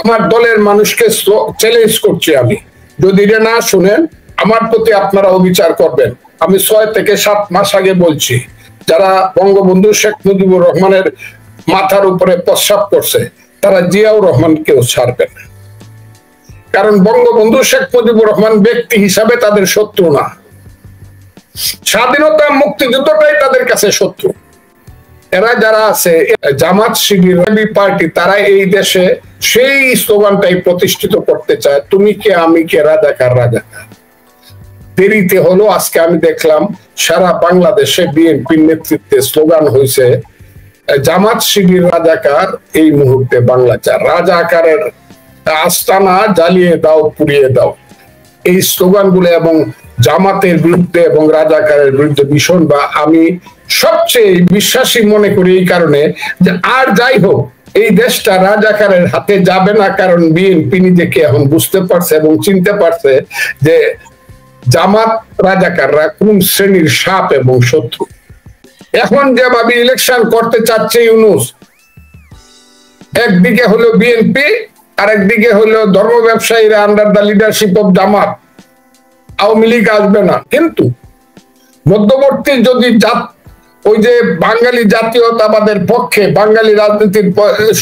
আমার দলের মানুষকে চ্যালেঞ্জ করছি আমি, যদি এটা না শুনেন আমার প্রতি আপনারা অবিচার করবেন। আমি 6 থেকে 7 মাস আগে বলছি, যারা বঙ্গবন্ধু শেখ মুজিবুর রহমানের মাথার উপরে প্রস্রাব করছে তারা জিয়াউর রহমানকেও ছাড়বেন না। কারণ বঙ্গবন্ধু শেখ মুজিবুর রহমান ব্যক্তি হিসাবে তাদের শত্রু না, স্বাধীনতা মুক্তিযুদ্ধটাই তাদের কাছে শত্রু। এরা যারা আছে জামাত শিবির পার্টি, তারা এই দেশে সেই স্লোগানটাই প্রতিষ্ঠিত করতে চায়, তুমি কে আমি কে, রাজাকার রাজাকার। দেরিতে হলো, আজকে আমি দেখলাম সারা বাংলাদেশে বিএনপির নেতৃত্বে স্লোগান হয়েছে জামাত শিবির রাজাকার, এই মুহূর্তে বাংলা চার, রাজাকারের আস্তানা জ্বালিয়ে দাও পুড়িয়ে দাও। এই স্লোগানগুলো এবং জামাতের বিরুদ্ধে এবং রাজাকারের বিরুদ্ধে ভীষণ, বা আমি সবচেয়ে বিশ্বাসী মনে করি এই কারণে যে আর যাই হোক এই দেশটা রাজাকারের হাতে যাবে না, কারণ বিএনপি নিজেকে এখন বুঝতে পারছে এবং চিনতে পারছে যে জামাত রাজাকাররা কোন শ্রেণীর সাপ এবং শত্রু। এখন যেভাবে ইলেকশন করতে চাচ্ছে ইউনূস, একদিকে হলো বিএনপি আর একদিকে হলো ধর্ম ব্যবসায়ীরা আন্ডার দ্য লিডারশিপ অফ জামাত, আওয়ামী লীগ আসবে না। কিন্তু মধ্যবর্তী যদি ওই যে বাঙালি জাতীয়তাবাদের পক্ষে, বাঙালি রাজনীতির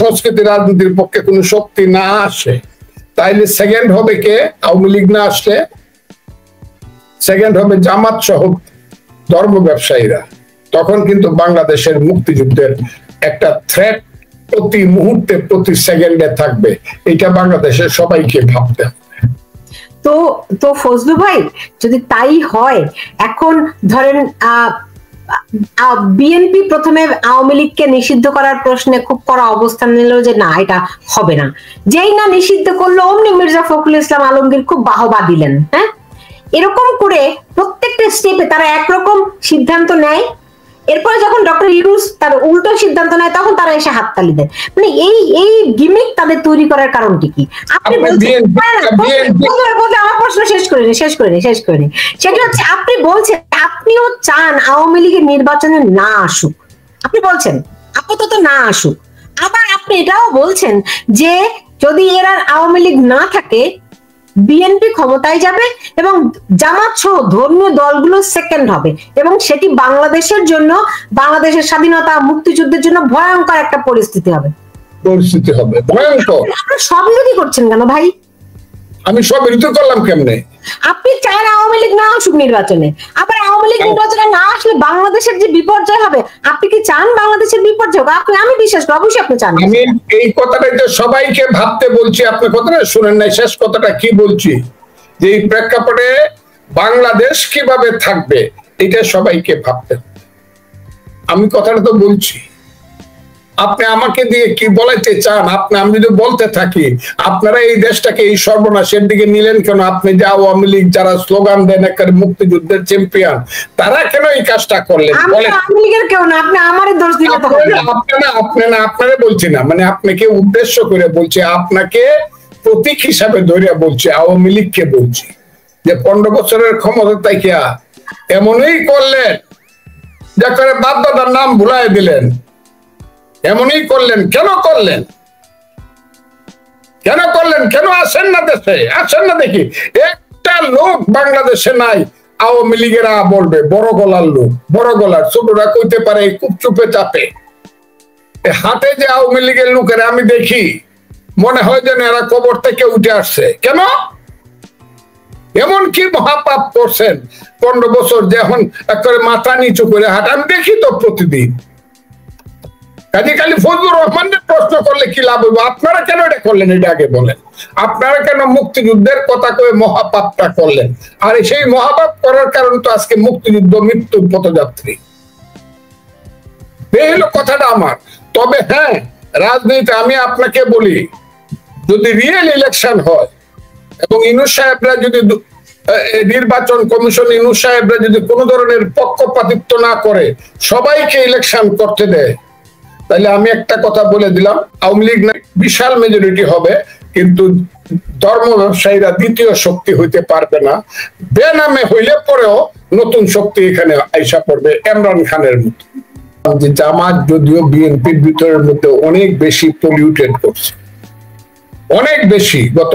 সংস্কৃতি রাজনীতির পক্ষে কোন শক্তি না আসে, তাইলে সেকেন্ড হবে কে? আওয়ামী লীগ না আসলে সেকেন্ড হবে জামাত সহ ধর্ম ব্যবসায়ীরা। তখন কিন্তু বাংলাদেশের মুক্তিযুদ্ধের একটা থ্রেট প্রতি মুহূর্তে প্রতি সেকেন্ডে থাকবে। এটা বাংলাদেশের সবাইকে ভাবতে হবে। তো ফজলু ভাই, যদি তাই হয়, এখন ধরেন বিএনপি প্রথমে আওয়ামী লীগকে নিষিদ্ধ করার প্রশ্নে খুব কড়া অবস্থান নিল যে না, এটা হবে না। যেই না নিষিদ্ধ করলো অমনি মির্জা ফখরুল ইসলাম আলমগীর খুব বাহবা দিলেন। হ্যাঁ, এরকম করে প্রত্যেকটা স্টেপে তারা একরকম সিদ্ধান্ত নেয়, এরপরে যখন ডক্টর ইউনূস তার উল্টো সিদ্ধান্ত নেয় তখন তারা এসে হাততালি দেয়। মানে এই গিমিক তাদের তৈরি করার কারণটি কি? আপনি বলছেন, আমার প্রশ্ন শেষ করে নি। সেটা হচ্ছে, আপনি বলছেন আপনিও চান আওয়ামী লীগের নির্বাচনে না আসুক, আপনি বলছেন আপাতত না আসুক। আবার আপনি এটাও বলছেন যে যদি এরা আওয়ামী লীগ না থাকে বিএনপি ক্ষমতায় যাবে এবং জামাত সহ ধর্মীয় দলগুলো সেকেন্ড হবে, এবং সেটি বাংলাদেশের জন্য, বাংলাদেশের স্বাধীনতা মুক্তিযুদ্ধের জন্য ভয়ঙ্কর একটা পরিস্থিতি হবে। ভয়ঙ্কর। আপনারা সব বিরোধী করছেন কেন ভাই? আমি সব বিরোধী করলাম কেমনে? আপনি চান আওয়ামী লীগ না আসুক নির্বাচনে, আবার আওয়ামী লীগ নির্বাচনে না আসলে বাংলাদেশের যে বিপর্যয় হবে, আপনি কি চান বাংলাদেশের বিপর্যয়? আমি বিশ্বাস করি অবশ্যই আপনি চান। আমি এই কথাটাই তো সবাইকে ভাবতে বলছি, আপনি কথাটা শুনেন নাই, শেষ কথাটা কি বলছি, যে এই প্রেক্ষাপটে বাংলাদেশ কিভাবে থাকবে এটা সবাইকে ভাবতে হবে। আমি কথাটা তো বলছি, আপনি আমাকে দিয়ে কি বলাইতে চান? আমি যদি বলতে থাকি আপনারা এই দেশটাকে এই সর্বনাশের দিকে নিলেন কেন? আপনি যে আওয়ামী লীগ যারা স্লোগান দেন একেবারে মুক্তিযুদ্ধের চ্যাম্পিয়ন, তারা কেন এই কাজটা করলেন? আপনারা বলছি না, মানে আপনাকে উদ্দেশ্য করে বলছি, আপনাকে প্রতীক হিসাবে ধরে বলছি, আওয়ামী লীগকে বলছি যে 15 বছরের ক্ষমতা তাইকিয়া এমনই করলেন যে করে বাপ দাদার নাম ভুলাই দিলেন। এমনই করলেন। কেন করলেন? কেন আসেন না দেশে? আসেন না দেখি। একটা লোক বাংলাদেশে নাই আওয়ামী লীগেরা বলবে বড় গলার লোক, বড় গলার, ছোটরা কইতে পারে খুব চুপে চাপে। হাটে যে আওয়ামী লীগের লোকেরা আমি দেখি, মনে হয় যেন এরা কবর থেকে উঠে আসছে। কেন? এমন কি মহাপাপ করছেন 15 বছর, যে এখন একেবারে মাথা নিচু করে হাঁটে? আমি দেখি তো প্রতিদিন। কাজে খালি ফজলুর রহমানের প্রশ্ন করলে কি লাভ হইব? আপনারা কেন এটা করলেন? এটা আগে বলেন। আপনারা কেন মুক্তিযুদ্ধের কথা কয়ে মহাপাপটা করলেন? আর সেই মহাপাপ করার কারণ তো আজকে মুক্তিযুদ্ধ মৃত্যুর পথযাত্রী। এই হলো কথাটা আমার। তবে হ্যাঁ, রাজনীতি আমি আপনাকে বলি, যদি রিয়েল ইলেকশন হয় এবং ইউনূস সাহেবরা যদি নির্বাচন কমিশন, ইউনূস সাহেবরা যদি কোনো ধরনের পক্ষপাতিত্ব না করে সবাইকে ইলেকশন করতে দেয়, তাহলে আমি একটা কথা বলে দিলাম, আওয়ামী লীগ বিশাল মেজরিটি হবে, কিন্তু ধর্ম ব্যবসায়ীরা দ্বিতীয় শক্তি হইতে পারবে না। বেনামে হইলে পরেও নতুন শক্তি এখানে আইসা পড়বে, ইমরান খানের মতো। যে জামাত যদিও বিএনপির ভিতরের মধ্যে অনেক বেশি পলিউটেড করছে, অনেক বেশি গত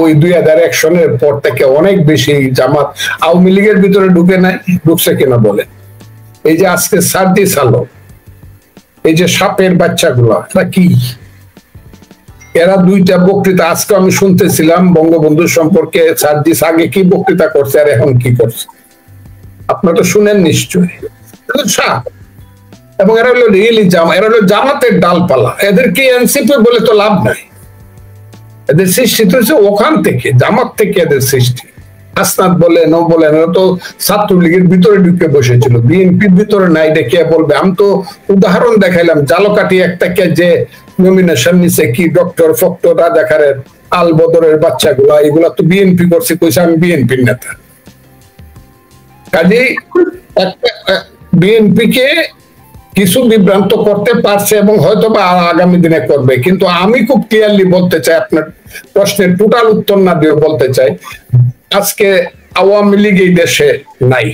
ওই 2001 সনের পর থেকে অনেক বেশি জামাত আওয়ামী লীগের ভিতরে ঢুকে নাই, ঢুকছে কিনা বলে। এই যে আজকে সার্জিস আলম, এই যে সাপের বাচ্চাগুলা, এরা কি? এরা দুইটা বক্তৃতা আজকে আমি শুনতেছিলাম বঙ্গবন্ধু সম্পর্কে। সার্জিস আগে কি বক্তৃতা করছে আর এখন কি করছে আপনারা তো শুনেন নিশ্চয়ই। সাপ, এবং এরা হলো রিয়েলি এরা হলো জামাতের ডালপালা। এদেরকে এনসিপি বলে তো লাভ নাই, এদের সৃষ্টি তো হচ্ছে ওখান থেকে, জামাত থেকে এদের সৃষ্টি। হাসনাত বলে ন বলেন, এরা তো ছাত্রলীগের ভিতরে ঢুকে বসেছিল, বিএনপির ভিতরে নাই। এটা কে বলবে? আমি তো উদাহরণ দেখাইলাম, জালকাঠি একটাকে যে নমিনেশন নিছে কি ডক্টর ফক্টর রাজাকারের আল বদরের বাচ্চাগুলা, এগুলা তো বিএনপি করছে, কইছে আমি বিএনপির নেতা। কাজেই বিএনপি কে কিছু বিভ্রান্ত করতে পারছে এবং হয়তো বা আগামী দিনে করবে। কিন্তু আমি খুব ক্লিয়ারলি বলতে চাই, আপনার প্রশ্নের টোটাল উত্তর না দিয়ে বলতে চাই, আজকে আওয়ামী লীগ এই দেশে নাই,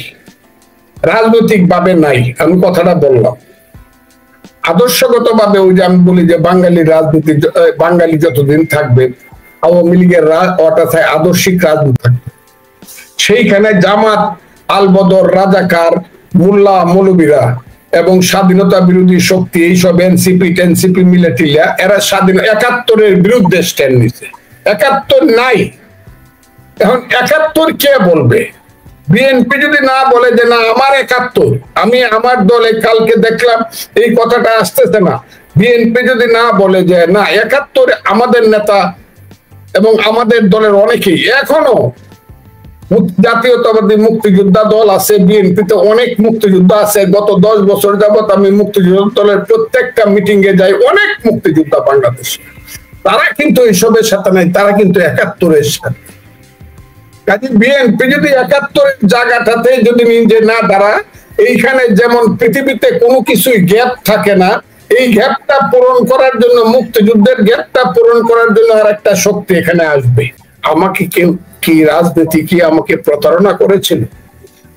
রাজনৈতিক ভাবে নাই। আমি কথাটা বললাম, আদর্শগত ভাবে ওই যে আমি বলি যে বাঙালি রাজনীতি, বাঙালি যতদিন থাকবে আওয়ামী লীগের আদর্শিক রাজনীতি থাকবে। সেইখানে জামাত, আলবদর, রাজাকার, মোল্লা মৌলবীরা এবং স্বাধীনতা বিরোধী শক্তি, এইসব এনসিপি টেনসিপি মিলেটিলিয়া, এরা স্বাধীন 71-এর বিরুদ্ধে স্ট্যান্ড নিছে। 71 নাই। এখন 71 কে বলবে? বিএনপি যদি না বলে যে না আমার 71, আমি আমার দলে, কালকে দেখলাম এই কথাটা আসতেছে না, বিএনপি যদি না বলে যে না 71 আমাদের নেতা এবং আমাদের দলের অনেকেই, এখনো জাতীয়তাবাদী মুক্তিযোদ্ধা দল আছে, বিএনপিতে অনেক মুক্তিযোদ্ধা আছে। গত 10 বছর যাবত আমি মুক্তিযোদ্ধা দলের প্রত্যেকটা মিটিং এ যাই, অনেক মুক্তিযোদ্ধা বাংলাদেশে, তারা কিন্তু এইসবের সাথে নাই, তারা কিন্তু 71-এর সাথে। কাজে বিএনপি যদি 71-এর জায়গাটাতে যদি নিজে না দাঁড়ায়, এইখানে যেমন পৃথিবীতে কোনো কিছুই গ্যাপ থাকে না, এই গ্যাপটা পূরণ করার জন্য, মুক্তিযুদ্ধের গ্যাপটা পূরণ করার জন্য আর একটা শক্তি এখানে আসবে। আমাকে কেউ কি রাজনীতি কি আমাকে প্রতারণা করেছিল?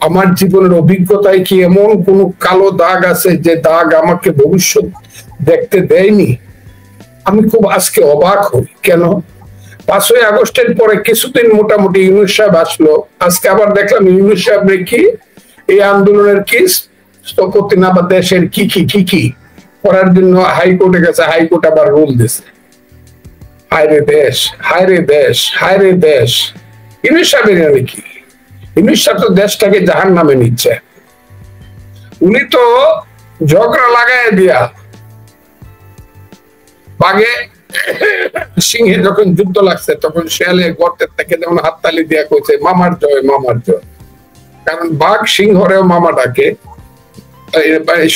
আমার জীবনের অভিজ্ঞতায় কি এমন কোন কালো দাগ আছে যে দাগ আমাকে ভবিষ্যৎ দেখতে দেয়নি? আমি খুব আজকে অবাক হই। কেন 5ই আগস্টের পরে কিছুদিন মোটামুটি ইউনূস সাহেব আসলো, আজকে আবার দেখলাম ইউনূস সাহেব কি এই আন্দোলনের কি স্থপতি না বা দেশের কি কি কি কি করার জন্য হাইকোর্টে গেছে, হাইকোর্ট আবার রুল দিছে। হায়রে দেশ, হায়রে দেশ, হায়রে দেশ। ইউনূস সাহেবের কি? ইউনূস সাহেব তো দেশটাকে জাহান্নামে নিচ্ছে। উনি তো ঝগড়া লাগায় দিয়া বাঘে সিংহে যখন যুদ্ধ লাগছে তখন শেয়ালে গর্তের থেকে যেমন হাততালি দিয়া কইছে মামার জয়, মামার জয়। কারণ বাঘ সিংহরেও মামা ডাকে,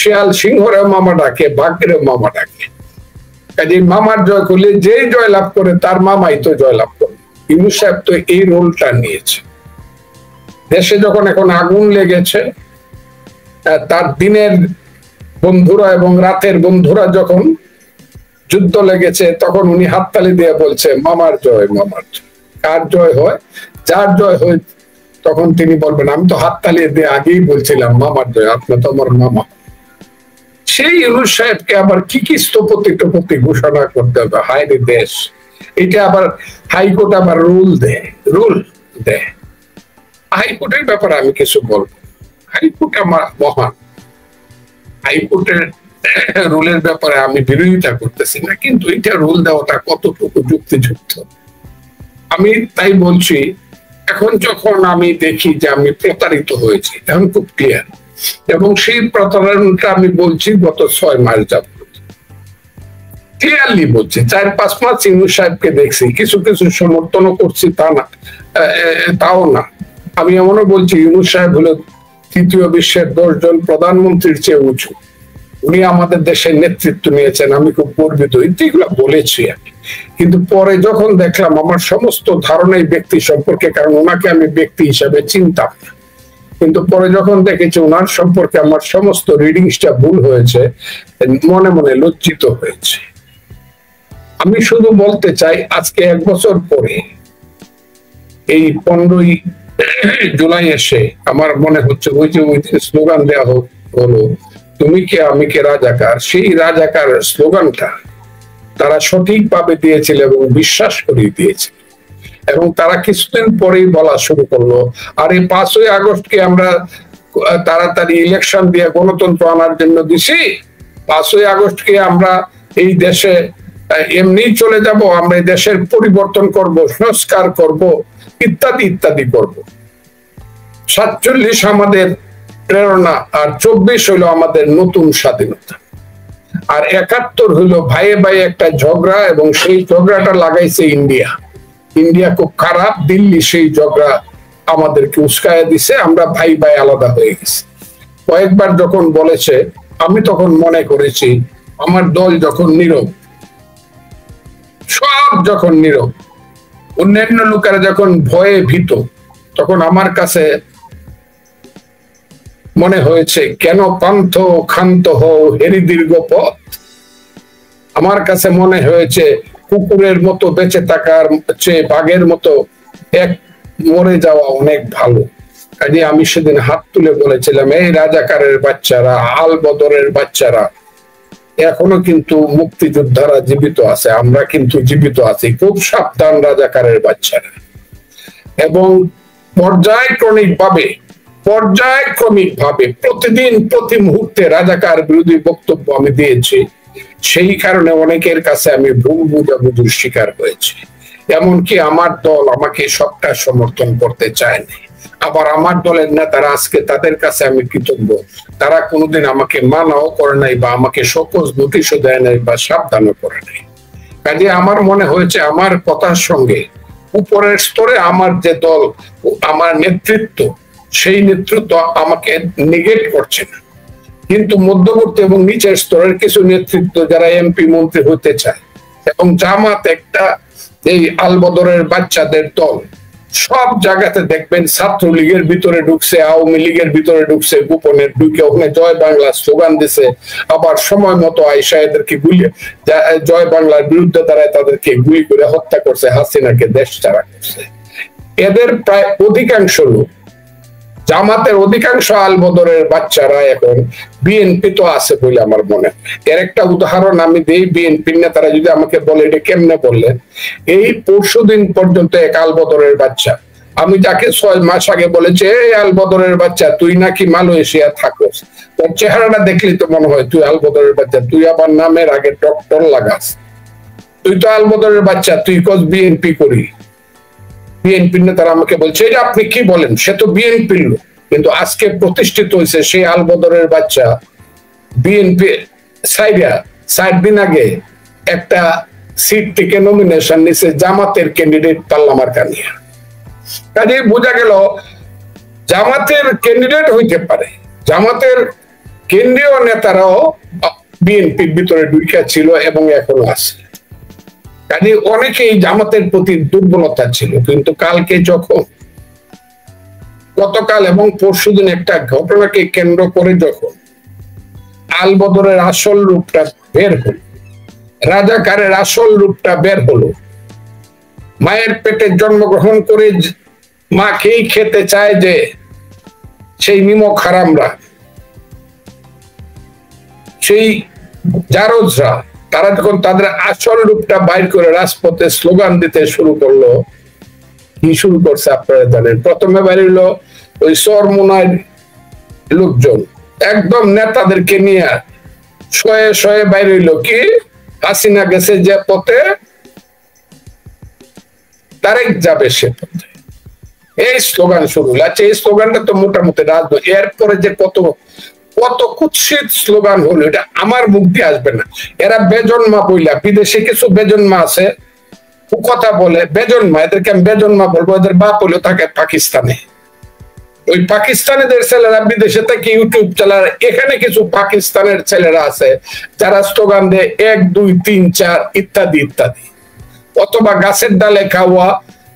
শেয়াল সিংহরেও মামা ডাকে, বাঘেরও মামা ডাকে। কাজে মামার জয় করলে যেই জয় লাভ করে তার মামাই তো জয় লাভ করে। ইউনূস সাহেব তো এই রোলটা নিয়েছে। দেশে যখন এখন আগুন লেগেছে, তার দিনের বন্ধুরা এবং রাতের বন্ধুরা যখন যুদ্ধ লেগেছে, তখন উনি হাততালি দিয়ে বলছে মামার জয়, মামার জয়। কার জয় হয়? যার জয় হয় তখন তিনি বলবেন আমি তো হাততালি দিয়ে আগেই বলছিলাম মামার জয়, আপনি তো আমার মামা। সেই ইউনূস সাহেবকে আবার কি কি স্থপতি টপতি ঘোষণা করতে হবে? হায়রে দেশ। এটা আবার হাইকোর্ট আবার রুল দেয়। হাইকোর্টের ব্যাপারে আমি কিছু বলবো। হাইকোর্ট আমার মহান, হাইকোর্টের রুলের ব্যাপারে আমি বিরোধিতা করতেছি না, কিন্তু এটা রুল দেওয়াটা কতটুকু যুক্তিযুক্ত আমি তাই বলছি। এখন যখন আমি দেখি যে আমি প্রতারিত হয়েছি, এখন খুব ক্লিয়ার, এবং সেই প্রতারণাটা আমি বলছি গত 6 মাস যাবত ক্লিয়ারলি বলছি। 4-5 মাস ইউনূস সাহেবকে দেখছি, কিছু কিছু সমর্থনও করছি, তা না তাও না। আমি এমনও বলছি ইউনূস সাহেব হলো 3য় বিশ্বের 10 জন প্রধানমন্ত্রীর চেয়ে উঁচু। উনি আমাদের দেশের নেতৃত্ব নিয়েছেন, আমি খুব গর্বিত, এগুলো বলেছি আমি। কিন্তু পরে যখন দেখলাম আমার সমস্ত ধারণাই ব্যক্তি সম্পর্কে, কারণ ওনাকে আমি ব্যক্তি হিসাবে চিনতাম, কিন্তু পরে যখন দেখেছি ওনার সম্পর্কে আমার সমস্ত রিডিংসটা ভুল হয়েছে, মনে মনে লজ্জিত হয়েছে। আমি শুধু বলতে চাই, আজকে 1 বছর পরে এই 15ই জুলাই এসে আমার মনে হচ্ছে ওই যে স্লোগান দেওয়া হলো তুমি কে আমি কে রাজাকার, সেই রাজাকার স্লোগানটা তারা সঠিকভাবে দিয়েছিল এবং বিশ্বাস করিয়ে দিয়েছিল। এবং তারা কিছুদিন পরেই বলা শুরু করলো, আর এই 5ই আগস্টকে আমরা তাড়াতাড়ি ইলেকশন দিয়ে গণতন্ত্র আনার জন্য দিছি, 5ই আগস্টকে আমরা এই দেশে এমনি চলে যাব, আমরা এই দেশের পরিবর্তন করব, সংস্কার করব, ইত্যাদি ইত্যাদি করব। 47 আমাদের প্রেরণা, আর 24 হইলো আমাদের নতুন স্বাধীনতা, আর 71 হইলো ভাইয়ে ভাই একটা ঝগড়া, এবং সেই ঝগড়াটা লাগাইছে ইন্ডিয়া। ইন্ডিয়া খুব খারাপ, দিল্লি সেই ঝগড়া আমাদেরকে উস্কায়া দিছে, আমরা ভাই ভাই আলাদা হয়ে গেছি। কয়েকবার যখন বলেছে, আমি তখন মনে করেছি আমার দল যখন নীরব, সব যখন নীরব, অন্যান্য লোকেরা যখন ভয়ে ভীত, তখন আমার কাছে মনে হয়েছে কেন পান্থ ক্ষান্ত হও হেরি দীর্ঘ পথ। আমার কাছে মনে হয়েছে কুকুরের মতো বেঁচে থাকার চেয়ে বাঘের মতো এক মরে যাওয়া অনেক ভালো। কাজে আমি সেদিন হাত তুলে বলেছিলাম, এই রাজাকারের বাচ্চারা, আল বদরের বাচ্চারা, এখনো কিন্তু মুক্তিযোদ্ধারা জীবিত আছে, আমরা কিন্তু জীবিত আছি, খুব সাবধান রাজাকারের বাচ্চারা। এবং পর্যায়ক্রমিক ভাবে প্রতিদিন প্রতি মুহূর্তে রাজাকার বিরোধী বক্তব্য আমি দিয়েছি। সেই কারণে অনেকের কাছে আমি ভুল বুঝাবুঝির শিকার হয়েছি। এমনকি আমার দল আমাকে সবটা সমর্থন করতে চায়নি। আবার আমার দলের নেতারা আজকে, তাদের কাছে আমি কৃতজ্ঞ, তারা কোনোদিন আমাকে মানাও করে নাই, বা আমাকে সকল নোটিশও দেয় নাই, বা সাবধানও করে নাই। কাজে আমার মনে হয়েছে আমার কথার সঙ্গে উপরের স্তরে আমার যে দল, আমার নেতৃত্ব, সেই নেতৃত্ব আমাকে নেগেট করছে না। কিন্তু মধ্যবর্তী এবং নিচের স্তরের কিছু নেতৃত্ব যারা এমপি মন্ত্রী হতে চায়, এবং জামাত একটা এই আলবদরের বাচ্চাদের দল, সব জায়গাতে দেখবেন ছাত্রলীগের ভিতরে ঢুকছে, আওয়ামী লীগের ভিতরে ঢুকছে, গোপনে ঢুকে ওখানে জয় বাংলা স্লোগান দিছে, আবার সময় মতো আইসা এদেরকে গুলি, জয় বাংলার বিরুদ্ধে দাঁড়ায় তাদেরকে গুলি করে হত্যা করছে, হাসিনাকে দেশ ছাড়া করছে। এদের প্রায় অধিকাংশ লোক, জামাতের অধিকাংশ আলবদরের বাচ্চারা এখন বিএনপি তো আছে বলে আমার মনে হয়। এর একটা উদাহরণ আমি দিই, বিএনপির নেতারা যদি আমাকে বলে এটা কেমনে বললেন, এই পরশুদিন পর্যন্ত এক আলবদরের বাচ্চা, আমি যাকে 6 মাস আগে বলেছি, এই আলবদরের বাচ্চা তুই নাকি মালয়েশিয়া থাকোস, তোর চেহারাটা দেখলি তো মনে হয় তুই আলবদরের বাচ্চা, তুই আবার নামের আগে ডক্টর লাগাস, তুই তো আলবদরের বাচ্চা, তুই কস বিএনপি করি। বিএনপির নেতারা আমাকে বলছে, এটা আপনি কি বলেন, সে তো বিএনপির লোক। কিন্তু আজকে প্রতিষ্ঠিত হয়েছে সেই আলবদরের বাচ্চা বিএনপি 4 দিন আগে একটা সিট থেকে নমিনেশন নিছে জামাতের ক্যান্ডিডেট পাল্লা মার্কা নিয়ে। কাজে বোঝা গেল জামাতের ক্যান্ডিডেট হইতে পারে, জামাতের কেন্দ্রীয় নেতারাও বিএনপির ভিতরে ঢুকে ছিল এবং এখনো আছে। কাজে অনেকেই জামাতের প্রতি দুর্বলতা ছিল। কিন্তু কালকে যখন, গতকাল এবং পরশুদিন একটা ঘটনাকে কেন্দ্র করে যখন আলবদরের আসল রূপটা বের হলো, রাজাকারের আসল রূপটা বের হলো, মায়ের পেটে জন্মগ্রহণ করে মাকেই খেতে চায় যে সেই নিমক হারামরা, সেই জারজরা, তারা যখন তাদের আসল রূপটা বাইর করে রাজপথে স্লোগান দিতে শুরু করলো, কি শুরু করছে আপনারা জানেন। প্রথমে বাইরে ওই চরমোনার লোকজন একদম নেতাদেরকে নিয়ে শয়ে শয়ে বাইরে হইলো, কি হাসিনা গেছে যে পথে তারেক যাবে সে পথে, এই স্লোগান শুরু হলো। আচ্ছা, এই স্লোগানটা তো মোটামুটি রাজনৈতিক, এরপরে যে কত কুৎসিত স্লোগান হলো, এটা আমার মুখ দিয়ে আসবে না। এরা বেজন্মা বইলা, বিদেশে কিছু বেজন্মা আছে কথা বলে, বেজন্মা, এদেরকে আমি বেজন্মা বলবো, এদের বাপ হলো থাকে পাকিস্তানে। ওই পাকিস্তানিদের ছেলেরা বিদেশে থেকে ইউটিউব চালায়, এখানে কিছু পাকিস্তানের ছেলেরা আছে যারা স্লোগান দেয় 1 2 3 4 ইত্যাদি ইত্যাদি, অথবা গাছের ডালে খাওয়া,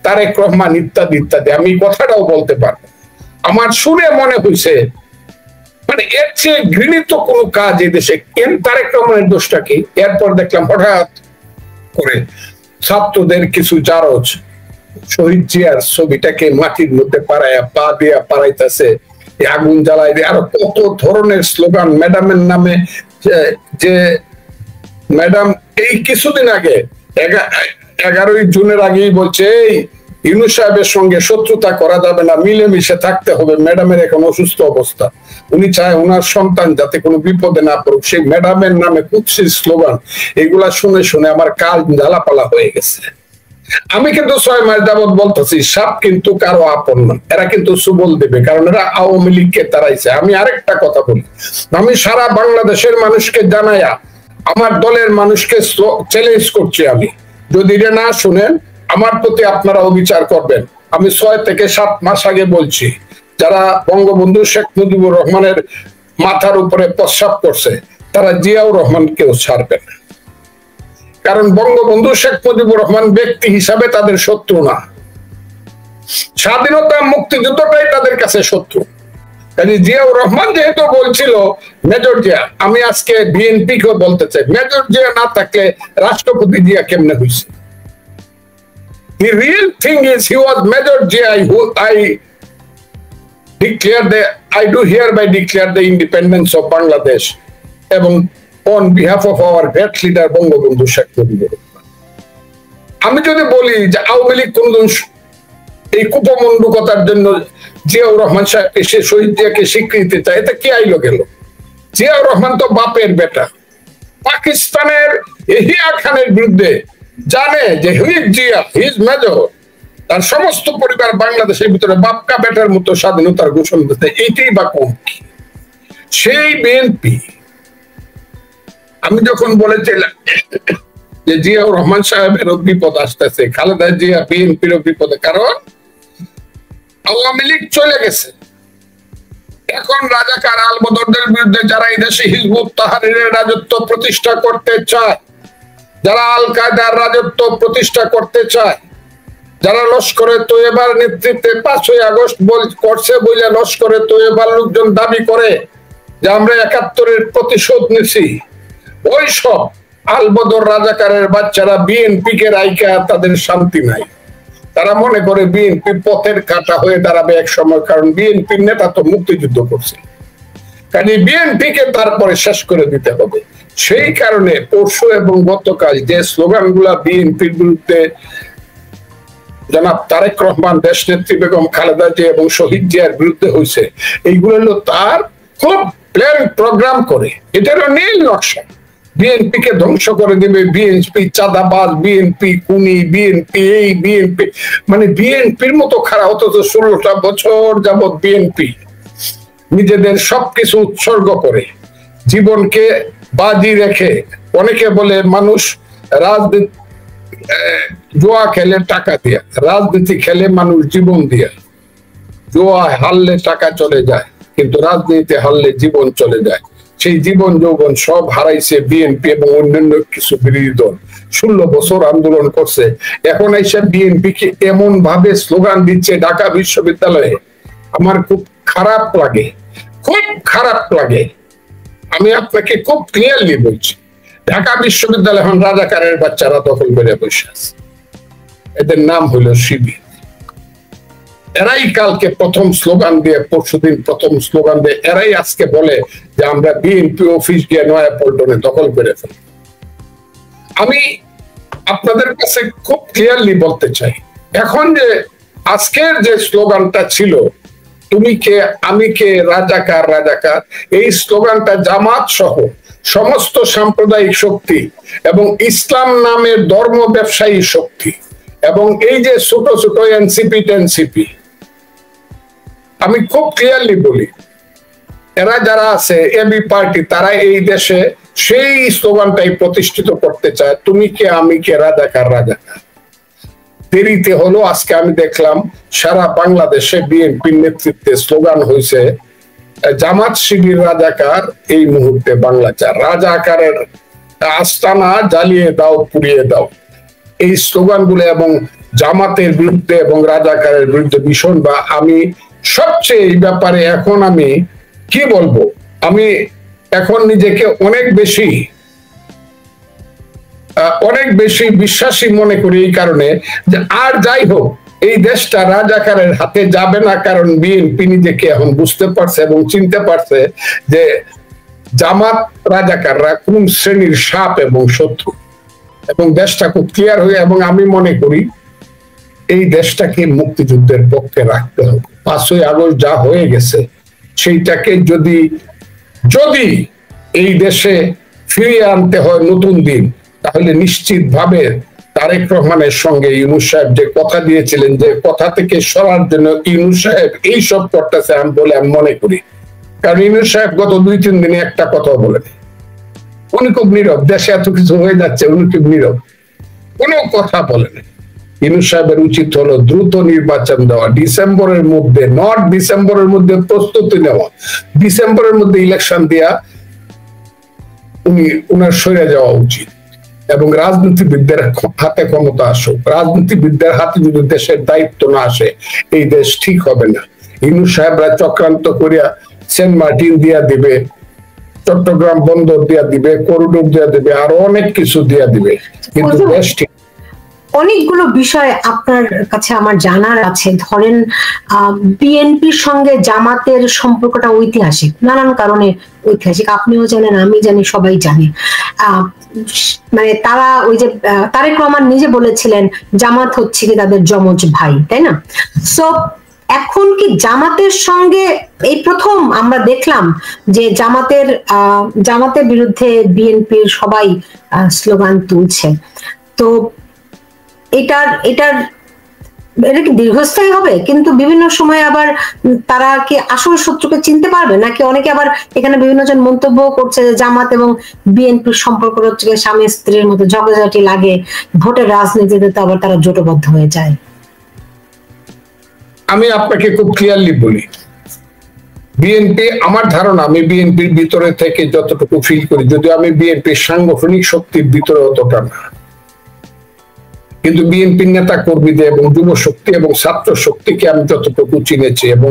তারেক রহমান ইত্যাদি ইত্যাদি। আমি কথাটাও বলতে পারবো। আমার শুনে মনে হয়েছে মানে এর চেয়ে ঘৃণিত কোন কাজ এই দেশে, তারেক রহমানের দোষটা কি? এরপর দেখলাম হঠাৎ করে ছাত্রদের কিছু জারজ শহীদ জিয়ার ছবিটাকে মাটির মধ্যে পাড়াইয়া পা দিয়া পাড়াইতেছে, আগুন জ্বালাই দিয়ে, আরো কত ধরনের স্লোগান, ম্যাডামের নামে যে ম্যাডাম এই কিছুদিন আগে 11ই জুনের আগেই বলছে এই ইউনূস সাহেবের সঙ্গে শত্রুতা করা যাবে না, মিলেমিশে থাকতে হবে। ম্যাডামের এখন অসুস্থ অবস্থা, উনি চায় ওনার সন্তান যাতে কোনো বিপদে না পড়ুক। সেই ম্যাডামের নামে কুৎসিত স্লোগান, এগুলা শুনে শুনে আমার কাল জ্বালাপালা হয়ে গেছে। আমি কিন্তু 6 মাস যাবৎ বলতেছি সাপ কিন্তু কারো আপন না, এরা কিন্তু সুবল দেবে, কারণ এরা আওয়ামী লীগকে তাড়াইছে। আমি আরেকটা কথা বলি, আমি সারা বাংলাদেশের মানুষকে জানাইয়া আমার দলের মানুষকে চ্যালেঞ্জ করছি, আমি যদি এটা না শুনেন আমার প্রতি আপনারা বিচার করবেন। আমি 6 থেকে 7 মাস আগে বলছি, যারা বঙ্গবন্ধু শেখ মুজিবুর রহমানের মাথার উপরে প্রস্রাব করছে তারা জিয়াউর রহমানকেও ছাড়বে না, কারণ বঙ্গবন্ধু শেখ মুজিবুর রহমান ব্যক্তি হিসাবে তাদের শত্রু না, স্বাধীনতা মুক্তিযুদ্ধটাই তাদের কাছে শত্রু। কাজে জিয়াউর রহমান যেহেতু বলছিল মেজর জিয়া, আমি আজকে বিএনপি কেও বলতে চাই, মেজর জিয়া না থাকলে রাষ্ট্রপতি জিয়া কেমনে হয়েছে? The real thing is he was Major Jia, who I do hereby declare the independence of Bangladesh এবং on behalf of our great leader Bangabandhu Sheikh Mujibur Rahman. আমি যদি বলি যে আওয়ামী লীগ কোনদিন এই কুপমণ্ডুকতার জন্য জিয়াউর রহমান সাহেব এসে শহীদ জিয়াকে স্বীকৃতি চায়, এটা কি আইলো গেল? জিয়াউর রহমান তো বাপের বেটা, পাকিস্তানের এহিয়া খানের বিরুদ্ধে জানে যে হুইজ জিয়া হিজ মেজর, তার সমস্ত পরিবার বাংলাদেশের ভিতরে বাপকা বেটার মতো স্বাধীনতার ঘোষণা দিতে, এইটাই বা কম কি? সেই বিএনপি আমি যখন বলেছিলাম যে জিয়াউর রহমান সাহেবের বিপদ আসতেছে, খালেদা জিয়া বিএনপির বিপদে, কারণ আওয়ামী লীগ চলে গেছে, এখন রাজাকার আলবদরদের বিরুদ্ধে যারা এই দেশে হিজবুত তাহরিরের রাজত্ব প্রতিষ্ঠা করতে চায়, যারা আল কায়দার রাজত্ব প্রতিষ্ঠা করতে চায়, যারা লস্করে তৈয়বার নেতৃত্বে 5ই আগস্ট করছে বলে লস্করে তৈয়বার লোকজন দাবি করে যে আমরা 71-এর প্রতিশোধ নিছি, ওই সব আলবদর রাজাকারের বাচ্চারা বিএনপি কে রাইকা তাদের শান্তি নাই। তারা মনে করে বিএনপি পথের কাঁটা হয়ে দাঁড়াবে এক সময়, কারণ বিএনপির নেতা তো মুক্তিযুদ্ধ করছে, কাজে বিএনপি কে তারপরে শেষ করে দিতে হবে। সেই কারণে পরশু এবং গতকাল যে স্লোগানগুলা বিএনপির বিরুদ্ধে জনাব তারেক রহমান, দেশনেত্রী বেগম খালেদা জিয়া এবং শহীদ জিয়ার বিরুদ্ধে হয়েছে, এইগুলো হলো তার খুব প্ল্যান প্রোগ্রাম করে, এটারও নীল নকশা। বিএনপি কে ধ্বংস করে দিবে, বিএনপি চাঁদাবাজ, বিএনপি খুনি, বিএনপি এই বিএনপি, মানে বিএনপির মতো খারাপ। অথচ 16টা বছর যাবৎ বিএনপি নিজেদের সবকিছু উৎসর্গ করে জীবনকে বাজি রেখে, অনেকে বলে মানুষ রাজনীতি জুয়া খেলে টাকা দিয়া, রাজনীতি খেলে মানুষ জীবন দিয়া। জুয়া হারলে টাকা চলে যায়, কিন্তু রাজনীতিতে হারলে জীবন চলে যায়। সেই জীবন যৌবন সব হারাইছে বিএনপি এবং অন্যান্য কিছু বিরোধী দল। 16 বছর আন্দোলন করছে, এখন এসে বিএনপি কে এমন ভাবে স্লোগান দিচ্ছে ঢাকা বিশ্ববিদ্যালয়ে, আমার খুব খারাপ লাগে, খুব খারাপ লাগে। আমি আপনাকে খুব ক্লিয়ারলি বলছি, ঢাকা বিশ্ববিদ্যালয় এখন রাজাকারের বাচ্চারা দখল করে বসে আছে, এদের নাম হলো শিবির। এরাই কালকে প্রথম স্লোগান দিয়ে, পরশুদিন প্রথম স্লোগান দিয়ে, এরাই আজকে বলে যে আমরা বিএনপি অফিস গিয়ে নয়াপল্টনে দখল করে ফেলি। আমি আপনাদের কাছে খুব ক্লিয়ারলি বলতে চাই, এখন যে আজকের যে স্লোগানটা ছিল তুমি কে আমি কে রাজাকার রাজাকার, এই স্লোগানটা জামাত সহ সমস্ত সাম্প্রদায়িক শক্তি এবং ইসলাম নামের ধর্ম ব্যবসায়ী শক্তি এবং এই যে ছোট ছোট এনসিপি টেনসিপি, আমি খুব ক্লিয়ারলি বলি, এরা যারা আছে এবি পার্টি, তারা এই দেশে সেই স্লোগানটাই প্রতিষ্ঠিত করতে চায়, তুমি কে আমি কে রাজাকার রাজাকার। দেরিতে হলো, আজকে আমি দেখলাম সারা বাংলাদেশে বিএনপির নেতৃত্বে স্লোগান হয়েছে জামাত শিবির রাজাকার, এই মুহূর্তে বাংলা চার, রাজাকারের আস্তানা জ্বালিয়ে দাও, পুড়িয়ে দাও। এই স্লোগানগুলো এবং জামাতের বিরুদ্ধে এবং রাজাকারের বিরুদ্ধে ভীষণ, বা আমি সবচেয়ে এই ব্যাপারে এখন আমি কি বলবো, আমি এখন নিজেকে অনেক বেশি বিশ্বাসী মনে করি, এই কারণে যে আর যাই হোক এই দেশটা রাজাকারের হাতে যাবে না, কারণ বিএনপি নিজেকে এখন বুঝতে পারছে এবং চিনতে পারছে যে জামাত রাজাকাররা কোন শ্রেণীর সাপ এবং শত্রু, এবং দেশটা খুব ক্লিয়ার হয়ে, এবং আমি মনে করি এই দেশটাকে মুক্তিযুদ্ধের পক্ষে রাখতে হবে। 5ই আগস্ট যা হয়ে গেছে সেইটাকে যদি এই দেশে ফিরিয়ে আনতে হয় নতুন দিন, তাহলে নিশ্চিতভাবে তারেক রহমানের সঙ্গে ইউনূস সাহেব যে কথা দিয়েছিলেন, যে কথা থেকে সরার জন্য ইউনূস সাহেব এইসব করতেছে বলে আমি মনে করি। কারণ ইউনূস সাহেব গত 2-3 দিনে একটা কথা বলেন, উনি খুব নীরব, দেশে এত কিছু হয়ে যাচ্ছে উনি খুব নীরব, কোনো কথা বলেন। ইউনূস সাহেবের উচিত হলো দ্রুত নির্বাচন দেওয়া, ডিসেম্বরের মধ্যে প্রস্তুতি নেওয়া, ডিসেম্বরের মধ্যে ইলেকশন দেওয়া উনার সরে যাওয়া উচিত। এবং রাজনীতিবিদদের হাতে ক্ষমতা আসুক, রাজনীতিবিদদের হাতে যদি দেশের দায়িত্ব না আসে এই দেশ ঠিক হবে না। ইউনূস সাহেবরা চক্রান্ত করিয়া সেন্ট মার্টিন দিয়া দিবে, চট্টগ্রাম বন্দর দিয়া দিবে, করিডোর দিয়া দিবে, আরো অনেক কিছু দিয়া দিবে, কিন্তু দেশ ঠিক। অনেকগুলো বিষয় আপনার কাছে আমার জানার আছে। ধরেন বিএনপির সঙ্গে জামাতের সম্পর্কটা ঐতিহাসিক, নানান কারণে ঐতিহাসিক, আপনিও জানেন, আমি জানি, সবাই জানে। মানে তারা ওই যে তারেক রহমান নিজে বলেছিলেন জামাত হচ্ছে কি তাদের যমজ ভাই, তাই না? সো এখন কি জামাতের সঙ্গে এই প্রথম আমরা দেখলাম যে জামাতের বিরুদ্ধে বিএনপির সবাই স্লোগান তুলছে, তো এটা কি দীর্ঘস্থায়ী হবে? কিন্তু বিভিন্ন সময় আবার তারা কি আসল শত্রুকে চিনতে পারবে নাকি? অনেকে আবার এখানে বিভিন্ন জন মন্তব্য করছে যে জামাত এবং বিএনপির সম্পর্ক হচ্ছে স্বামী স্ত্রীর মতো, ঝগড়াঝাটি লাগে, ভোটের রাজনীতিতে তো আবার তারা জোটবদ্ধ হয়ে যায়। আমি আপনাকে খুব ক্লিয়ারলি বলি, বিএনপি, আমার ধারণা, আমি বিএনপির ভিতরে থেকে যতটুকু ফিল করি, যদিও আমি বিএনপির সাংগঠনিক শক্তির ভিতরে অতটা না, কিন্তু বিএনপির নেতা কর্মীদের এবং যুব শক্তি এবং ছাত্র শক্তিকে আমি যতটুকু চিনেছি, এবং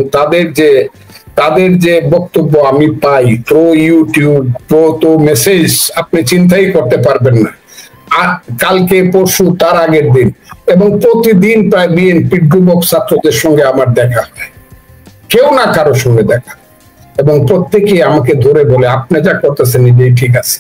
তাদের যে বক্তব্য আমি পাই প্রো ইউটিউব, প্রো মেসেজ, আপনি চিন্তাই করতে পারবেন না। কালকে পরশু তার আগের দিন, এবং প্রতিদিন প্রায় বিএনপির যুবক ছাত্রদের সঙ্গে আমার দেখা হয়, কেউ না কারোর সঙ্গে দেখা, এবং প্রত্যেকেই আমাকে ধরে বলে আপনি যা করতেছেন নিজেই ঠিক আছে।